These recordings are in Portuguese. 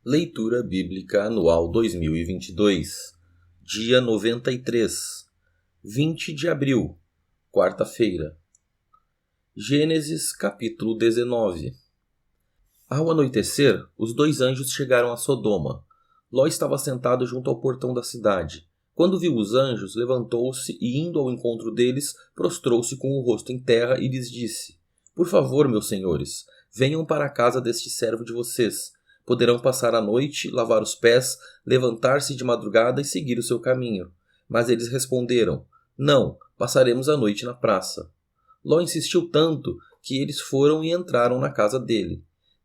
Leitura Bíblica Anual 2022, dia 93, 20 de abril, quarta-feira. Gênesis capítulo 19. Ao anoitecer, os dois anjos chegaram a Sodoma. Ló estava sentado junto ao portão da cidade. Quando viu os anjos, levantou-se e, indo ao encontro deles, prostrou-se com o rosto em terra e lhes disse: Por favor, meus senhores, venham para a casa deste servo de vocês. Poderão passar a noite, lavar os pés, levantar-se de madrugada e seguir o seu caminho. Mas eles responderam: Não, passaremos a noite na praça. Ló insistiu tanto que eles foram e entraram na casa dele.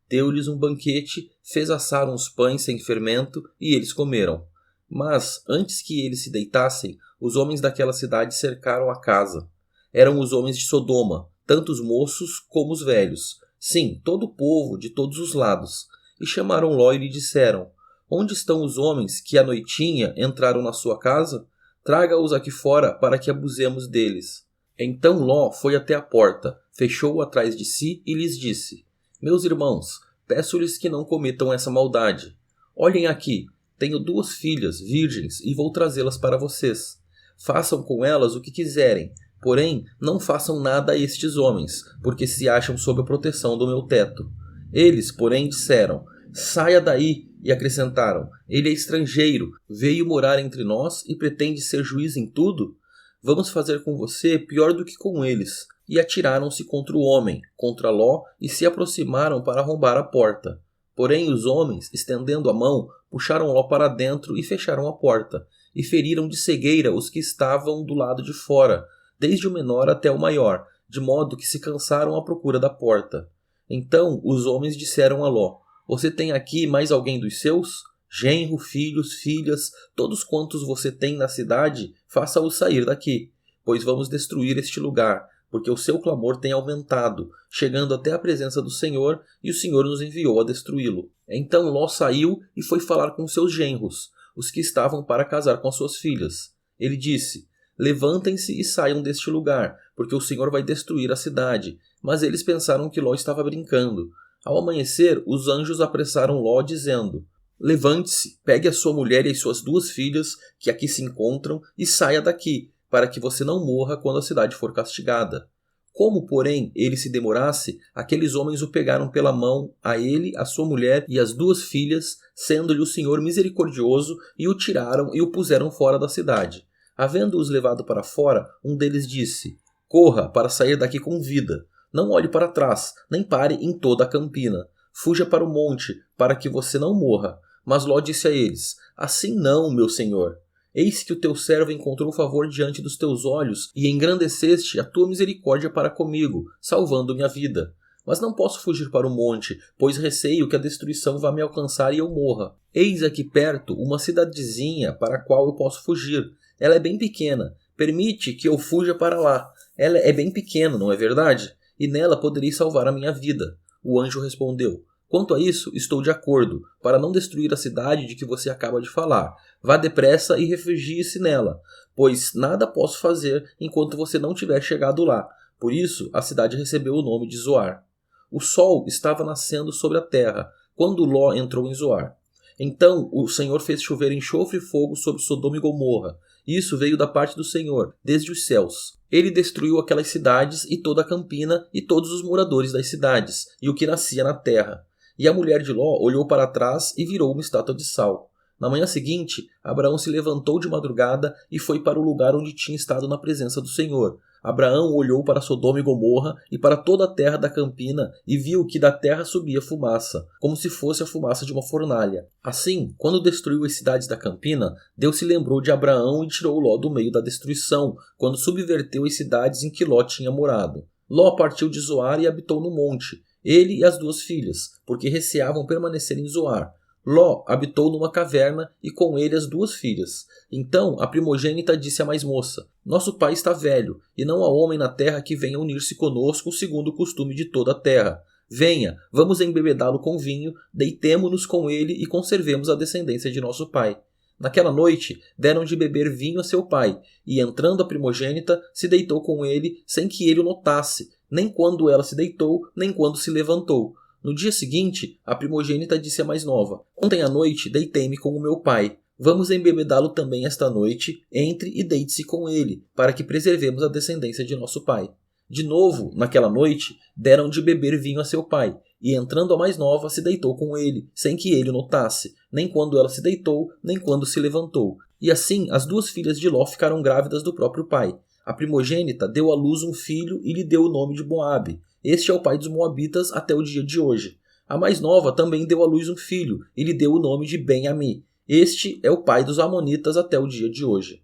Deu-lhes um banquete, fez assar uns pães sem fermento e eles comeram. Mas, antes que eles se deitassem, os homens daquela cidade cercaram a casa. Eram os homens de Sodoma, tanto os moços como os velhos. Sim, todo o povo, de todos os lados. E chamaram Ló e lhe disseram: Onde estão os homens que à noitinha entraram na sua casa? Traga-os aqui fora para que abusemos deles. Então Ló foi até a porta, fechou-o atrás de si e lhes disse: Meus irmãos, peço-lhes que não cometam essa maldade. Olhem aqui, tenho 2 filhas virgens e vou trazê-las para vocês. Façam com elas o que quiserem, porém não façam nada a estes homens, porque se acham sob a proteção do meu teto. Eles, porém, disseram: Saia daí, e acrescentaram: Ele é estrangeiro, veio morar entre nós e pretende ser juiz em tudo? Vamos fazer com você pior do que com eles. E atiraram-se contra o homem, contra Ló, e se aproximaram para arrombar a porta. Porém os homens, estendendo a mão, puxaram Ló para dentro e fecharam a porta, e feriram de cegueira os que estavam do lado de fora, desde o menor até o maior, de modo que se cansaram à procura da porta. Então os homens disseram a Ló: Você tem aqui mais alguém dos seus? Genro, filhos, filhas, todos quantos você tem na cidade, faça-os sair daqui, pois vamos destruir este lugar, porque o seu clamor tem aumentado, chegando até a presença do Senhor, e o Senhor nos enviou a destruí-lo. Então Ló saiu e foi falar com seus genros, os que estavam para casar com as suas filhas. Ele disse: Levantem-se e saiam deste lugar, porque o Senhor vai destruir a cidade. Mas eles pensaram que Ló estava brincando. Ao amanhecer, os anjos apressaram Ló, dizendo: Levante-se, pegue a sua mulher e as suas 2 filhas, que aqui se encontram, e saia daqui, para que você não morra quando a cidade for castigada. Como, porém, ele se demorasse, aqueles homens o pegaram pela mão, a ele, a sua mulher e as 2 filhas, sendo-lhe o Senhor misericordioso, e o tiraram e o puseram fora da cidade. Havendo-os levado para fora, um deles disse: Corra para sair daqui com vida. Não olhe para trás, nem pare em toda a campina. Fuja para o monte, para que você não morra. Mas Ló disse a eles: Assim não, meu senhor. Eis que o teu servo encontrou favor diante dos teus olhos, e engrandeceste a tua misericórdia para comigo, salvando minha vida. Mas não posso fugir para o monte, pois receio que a destruição vá me alcançar e eu morra. Eis aqui perto uma cidadezinha para a qual eu posso fugir. Ela é bem pequena. Permite que eu fuja para lá. Ela é bem pequena, não é verdade? E nela poderei salvar a minha vida. O anjo respondeu: Quanto a isso, estou de acordo, para não destruir a cidade de que você acaba de falar. Vá depressa e refugie-se nela, pois nada posso fazer enquanto você não tiver chegado lá. Por isso, a cidade recebeu o nome de Zoar. O sol estava nascendo sobre a terra, quando Ló entrou em Zoar. Então o Senhor fez chover enxofre e fogo sobre Sodoma e Gomorra. Isso veio da parte do Senhor, desde os céus. Ele destruiu aquelas cidades e toda a campina e todos os moradores das cidades, e o que nascia na terra. E a mulher de Ló olhou para trás e virou uma estátua de sal. Na manhã seguinte, Abraão se levantou de madrugada e foi para o lugar onde tinha estado na presença do Senhor. Abraão olhou para Sodoma e Gomorra e para toda a terra da campina e viu que da terra subia fumaça, como se fosse a fumaça de uma fornalha. Assim, quando destruiu as cidades da campina, Deus se lembrou de Abraão e tirou Ló do meio da destruição, quando subverteu as cidades em que Ló tinha morado. Ló partiu de Zoar e habitou no monte, ele e as 2 filhas, porque receavam permanecer em Zoar. Ló habitou numa caverna e com ele as 2 filhas. Então a primogênita disse à mais moça: Nosso pai está velho, e não há homem na terra que venha unir-se conosco segundo o costume de toda a terra. Venha, vamos embebedá-lo com vinho, deitemo-nos com ele e conservemos a descendência de nosso pai. Naquela noite deram de beber vinho a seu pai, e entrando a primogênita, se deitou com ele sem que ele o notasse, nem quando ela se deitou, nem quando se levantou. No dia seguinte, a primogênita disse à mais nova: Ontem à noite deitei-me com o meu pai. Vamos embebedá-lo também esta noite, entre e deite-se com ele, para que preservemos a descendência de nosso pai. De novo, naquela noite, deram de beber vinho a seu pai, e entrando a mais nova, se deitou com ele, sem que ele o notasse, nem quando ela se deitou, nem quando se levantou. E assim, as duas filhas de Ló ficaram grávidas do próprio pai. A primogênita deu à luz um filho e lhe deu o nome de Moabe. Este é o pai dos moabitas até o dia de hoje. A mais nova também deu à luz um filho e lhe deu o nome de Ben-Ami. Este é o pai dos amonitas até o dia de hoje.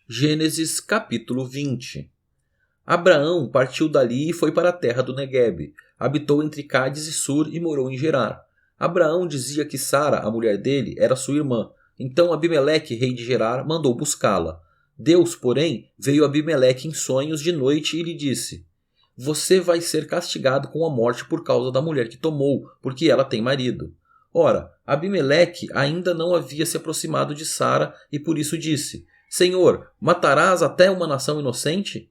Gênesis capítulo 20. Abraão partiu dali e foi para a terra do Neguebe. Habitou entre Cádiz e Sur e morou em Gerar. Abraão dizia que Sara, a mulher dele, era sua irmã. Então Abimeleque, rei de Gerar, mandou buscá-la. Deus, porém, veio a Abimeleque em sonhos de noite e lhe disse: Você vai ser castigado com a morte por causa da mulher que tomou, porque ela tem marido. Ora, Abimeleque ainda não havia se aproximado de Sara e por isso disse: Senhor, matarás até uma nação inocente?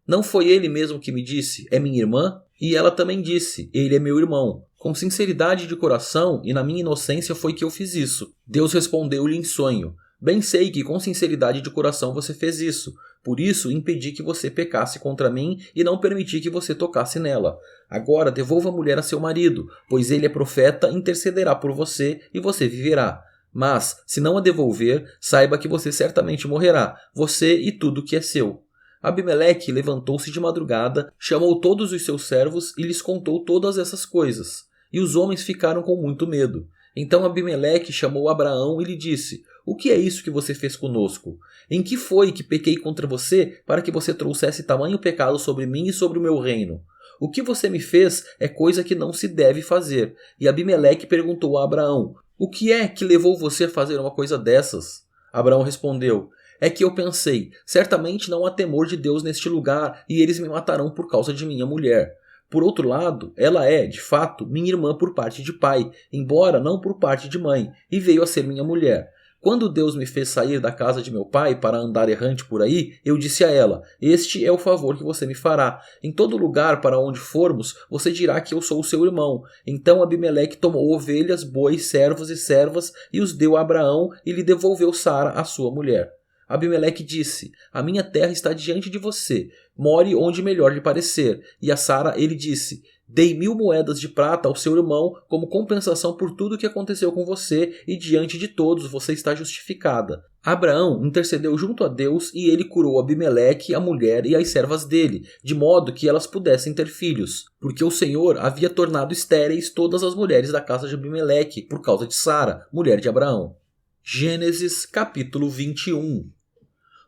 Não foi ele mesmo que me disse: É minha irmã? E ela também disse: Ele é meu irmão. Com sinceridade de coração e na minha inocência foi que eu fiz isso. Deus respondeu-lhe em sonho: Bem sei que com sinceridade de coração você fez isso. Por isso impedi que você pecasse contra mim e não permiti que você tocasse nela. Agora devolva a mulher a seu marido, pois ele é profeta e intercederá por você e você viverá. Mas, se não a devolver, saiba que você certamente morrerá, você e tudo que é seu. Abimeleque levantou-se de madrugada, chamou todos os seus servos e lhes contou todas essas coisas. E os homens ficaram com muito medo. Então Abimeleque chamou Abraão e lhe disse: O que é isso que você fez conosco? Em que foi que pequei contra você para que você trouxesse tamanho pecado sobre mim e sobre o meu reino? O que você me fez é coisa que não se deve fazer. E Abimeleque perguntou a Abraão: O que é que levou você a fazer uma coisa dessas? Abraão respondeu: É que eu pensei, certamente não há temor de Deus neste lugar e eles me matarão por causa de minha mulher. Por outro lado, ela é, de fato, minha irmã por parte de pai, embora não por parte de mãe, e veio a ser minha mulher. Quando Deus me fez sair da casa de meu pai para andar errante por aí, eu disse a ela: Este é o favor que você me fará. Em todo lugar para onde formos, você dirá que eu sou o seu irmão. Então Abimeleque tomou ovelhas, bois, servos e servas e os deu a Abraão e lhe devolveu Sara, a sua mulher. Abimeleque disse: A minha terra está diante de você, more onde melhor lhe parecer. E a Sara ele disse: Dei 1000 moedas de prata ao seu irmão como compensação por tudo o que aconteceu com você, e diante de todos você está justificada. Abraão intercedeu junto a Deus e ele curou Abimeleque, a mulher e as servas dele, de modo que elas pudessem ter filhos, porque o Senhor havia tornado estéreis todas as mulheres da casa de Abimeleque por causa de Sara, mulher de Abraão. Gênesis capítulo 21.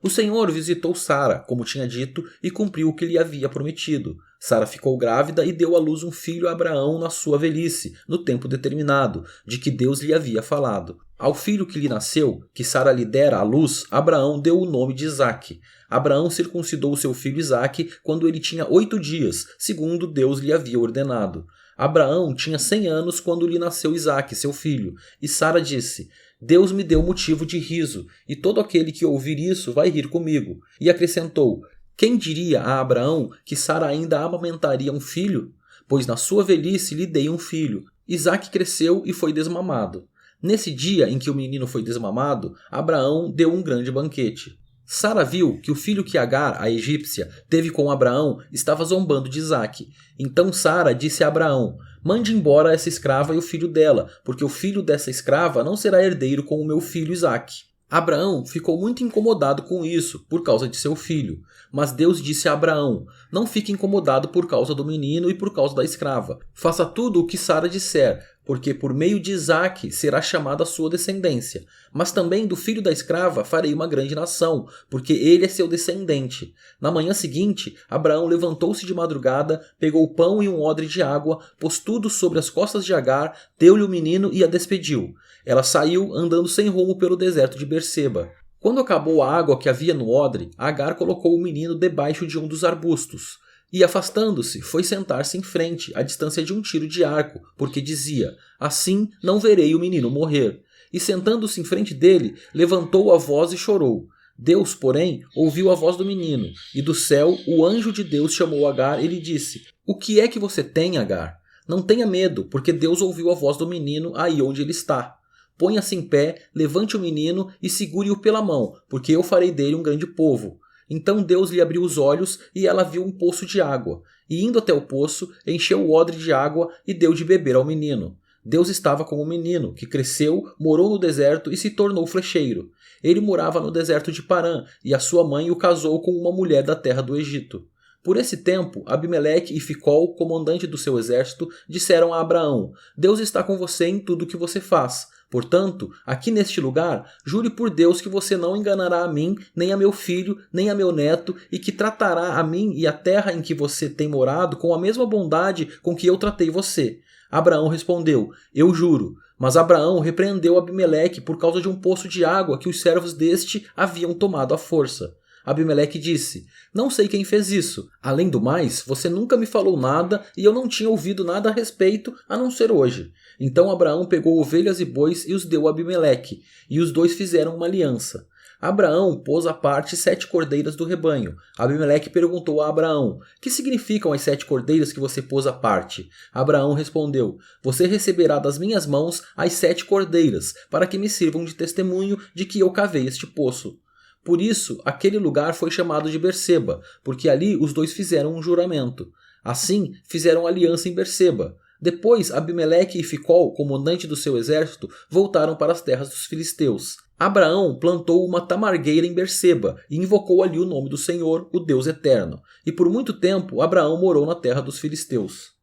O Senhor visitou Sara, como tinha dito, e cumpriu o que lhe havia prometido. Sara ficou grávida e deu à luz um filho a Abraão na sua velhice, no tempo determinado, de que Deus lhe havia falado. Ao filho que lhe nasceu, que Sara lhe dera à luz, Abraão deu o nome de Isaque. Abraão circuncidou seu filho Isaque quando ele tinha 8 dias, segundo Deus lhe havia ordenado. Abraão tinha 100 anos quando lhe nasceu Isaque, seu filho, e Sara disse: Deus me deu motivo de riso, e todo aquele que ouvir isso vai rir comigo. E acrescentou: Quem diria a Abraão que Sara ainda amamentaria um filho? Pois na sua velhice lhe dei um filho. Isaque cresceu e foi desmamado. Nesse dia em que o menino foi desmamado, Abraão deu um grande banquete. Sara viu que o filho que Agar, a egípcia, teve com Abraão estava zombando de Isaque. Então Sara disse a Abraão: Mande embora essa escrava e o filho dela, porque o filho dessa escrava não será herdeiro com o meu filho Isaque. Abraão ficou muito incomodado com isso, por causa de seu filho. Mas Deus disse a Abraão: Não fique incomodado por causa do menino e por causa da escrava. Faça tudo o que Sara disser, porque por meio de Isaque será chamada a sua descendência. Mas também do filho da escrava farei uma grande nação, porque ele é seu descendente. Na manhã seguinte, Abraão levantou-se de madrugada, pegou pão e um odre de água, pôs tudo sobre as costas de Agar, deu-lhe o menino e a despediu. Ela saiu andando sem rumo pelo deserto de Berseba. Quando acabou a água que havia no odre, Agar colocou o menino debaixo de um dos arbustos. E afastando-se, foi sentar-se em frente, à distância de um tiro de arco, porque dizia: Assim não verei o menino morrer. E sentando-se em frente dele, levantou a voz e chorou. Deus, porém, ouviu a voz do menino, e do céu o anjo de Deus chamou Agar e lhe disse: O que é que você tem, Agar? Não tenha medo, porque Deus ouviu a voz do menino aí onde ele está. Ponha-se em pé, levante o menino e segure-o pela mão, porque eu farei dele um grande povo. Então Deus lhe abriu os olhos e ela viu um poço de água. E indo até o poço, encheu o odre de água e deu de beber ao menino. Deus estava com o menino, que cresceu, morou no deserto e se tornou flecheiro. Ele morava no deserto de Parã, e a sua mãe o casou com uma mulher da terra do Egito. Por esse tempo, Abimeleque e Ficol, comandante do seu exército, disseram a Abraão: Deus está com você em tudo o que você faz. Portanto, aqui neste lugar, jure por Deus que você não enganará a mim, nem a meu filho, nem a meu neto, e que tratará a mim e a terra em que você tem morado com a mesma bondade com que eu tratei você. Abraão respondeu: Eu juro. Mas Abraão repreendeu Abimeleque por causa de um poço de água que os servos deste haviam tomado à força. Abimeleque disse: Não sei quem fez isso. Além do mais, você nunca me falou nada e eu não tinha ouvido nada a respeito, a não ser hoje. Então Abraão pegou ovelhas e bois e os deu a Abimeleque, e os dois fizeram uma aliança. Abraão pôs à parte 7 cordeiras do rebanho. Abimeleque perguntou a Abraão: Que significam as 7 cordeiras que você pôs à parte? Abraão respondeu: Você receberá das minhas mãos as 7 cordeiras, para que me sirvam de testemunho de que eu cavei este poço. Por isso, aquele lugar foi chamado de Berseba, porque ali os dois fizeram um juramento. Assim, fizeram aliança em Berseba. Depois, Abimeleque e Ficol, comandante do seu exército, voltaram para as terras dos filisteus. Abraão plantou uma tamargueira em Berseba e invocou ali o nome do Senhor, o Deus eterno. E por muito tempo, Abraão morou na terra dos filisteus.